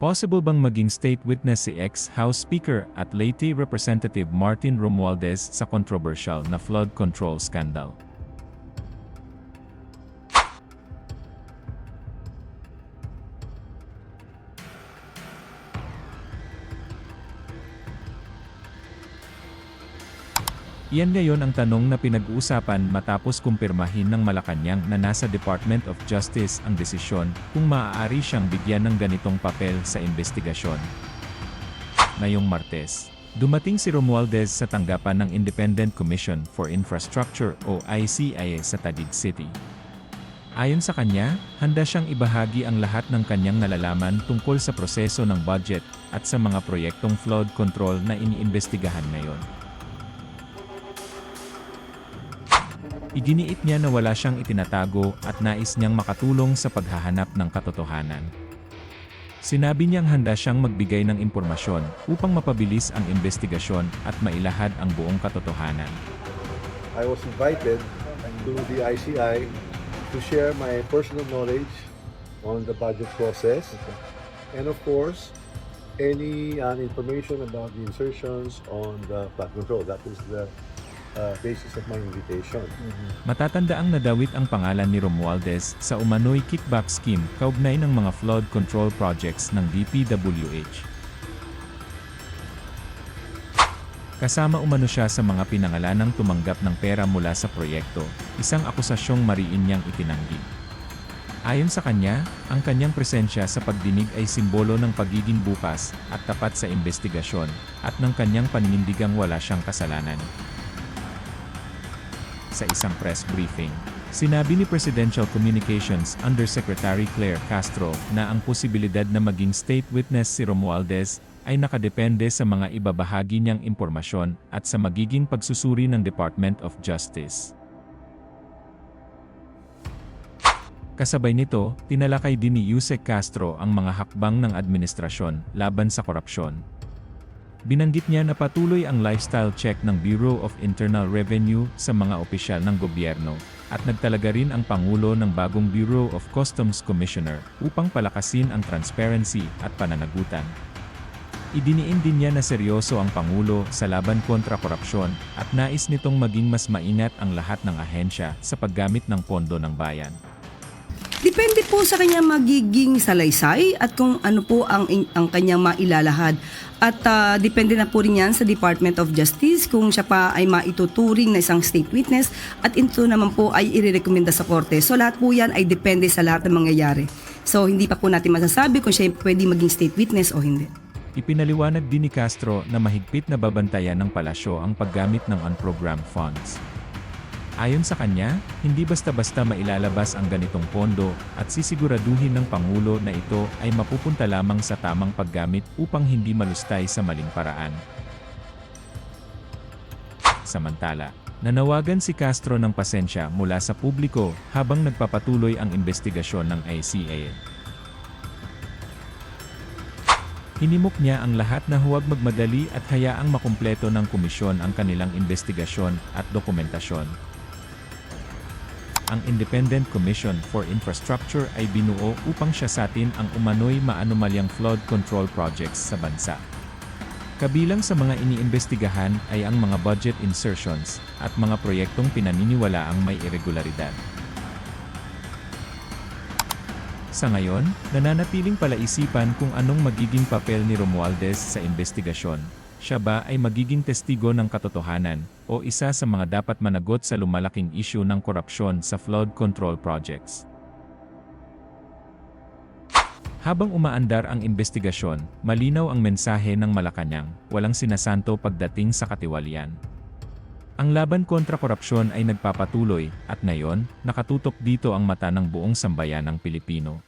Possible bang maging state witness si ex-House Speaker at Leyte Representative Martin Romualdez sa controversial na flood control scandal? Iyan ngayon ang tanong na pinag-uusapan matapos kumpirmahin ng Malacanang na nasa Department of Justice ang desisyon kung maaari siyang bigyan ng ganitong papel sa investigasyon. Ngayong Martes, dumating si Romualdez sa tanggapan ng Independent Commission for Infrastructure o ICIA sa Taguig City. Ayon sa kanya, handa siyang ibahagi ang lahat ng kanyang nalalaman tungkol sa proseso ng budget at sa mga proyektong flood control na iniimbestigahan ngayon. Iginiit niya na wala siyang itinatago at nais niyang makatulong sa paghahanap ng katotohanan. Sinabi niyang handa siyang magbigay ng impormasyon upang mapabilis ang investigasyon at mailahad ang buong katotohanan. I was invited to the ICI to share my personal knowledge on the budget process and of course any information about the insertions on the flood control. That is the basis of my invitation. Matatandaang nadawit ang pangalan ni Romualdez sa umano'y kickback scheme kaugnay ng mga flood control projects ng DPWH. Kasama umano siya sa mga pinangalanang tumanggap ng pera mula sa proyekto, isang akusasyong mariin niyang itinanggi. Ayon sa kanya, ang kanyang presensya sa pagdinig ay simbolo ng pagiging bukas at tapat sa investigasyon at ng kanyang paninindigang wala siyang kasalanan. Sa isang press briefing, sinabi ni Presidential Communications Undersecretary Claire Castro na ang posibilidad na maging state witness si Romualdez ay nakadepende sa mga ibabahagi niyang impormasyon at sa magiging pagsusuri ng Department of Justice. Kasabay nito, tinalakay din ni Yusek Castro ang mga hakbang ng administrasyon laban sa korupsyon. Binanggit niya na patuloy ang lifestyle check ng Bureau of Internal Revenue sa mga opisyal ng gobyerno, at nagtalaga rin ang Pangulo ng bagong Bureau of Customs Commissioner upang palakasin ang transparency at pananagutan. Idiniin din niya na seryoso ang Pangulo sa laban kontra korupsyon at nais nitong maging mas maingat ang lahat ng ahensya sa paggamit ng pondo ng bayan. Depende po sa kanya magiging salaysay at kung ano po ang kanyang mailalahad. At depende na po rin yan sa Department of Justice kung siya pa ay maituturing na isang state witness at ito naman po ay irerekomenda sa korte. So lahat po yan ay depende sa lahat ng mangyayari. So hindi pa po natin masasabi kung siya pwede maging state witness o hindi. Ipinaliwanag din ni Castro na mahigpit na babantayan ng palasyo ang paggamit ng unprogrammed funds. Ayon sa kanya, hindi basta-basta mailalabas ang ganitong pondo at sisiguraduhin ng Pangulo na ito ay mapupunta lamang sa tamang paggamit upang hindi malustay sa maling paraan. Samantala, nanawagan si Castro ng pasensya mula sa publiko habang nagpapatuloy ang investigasyon ng ICIA. Hinimok niya ang lahat na huwag magmadali at hayaang makumpleto ng komisyon ang kanilang investigasyon at dokumentasyon. Ang Independent Commission for Infrastructure ay binuo upang siyasatin ang umano'y maanumalyang flood control projects sa bansa. Kabilang sa mga iniimbestigahan ay ang mga budget insertions at mga proyektong pinaniniwalaang may irregularidad. Sa ngayon, nananatiling palaisipan kung anong magiging papel ni Romualdez sa investigasyon. Siya ba ay magiging testigo ng katotohanan o isa sa mga dapat managot sa lumalaking isyu ng korupsyon sa flood control projects? Habang umaandar ang investigasyon, malinaw ang mensahe ng Malacanang, walang sinasanto pagdating sa katiwalian. Ang laban kontra korupsyon ay nagpapatuloy at ngayon, nakatutok dito ang mata ng buong sambayanang Pilipino.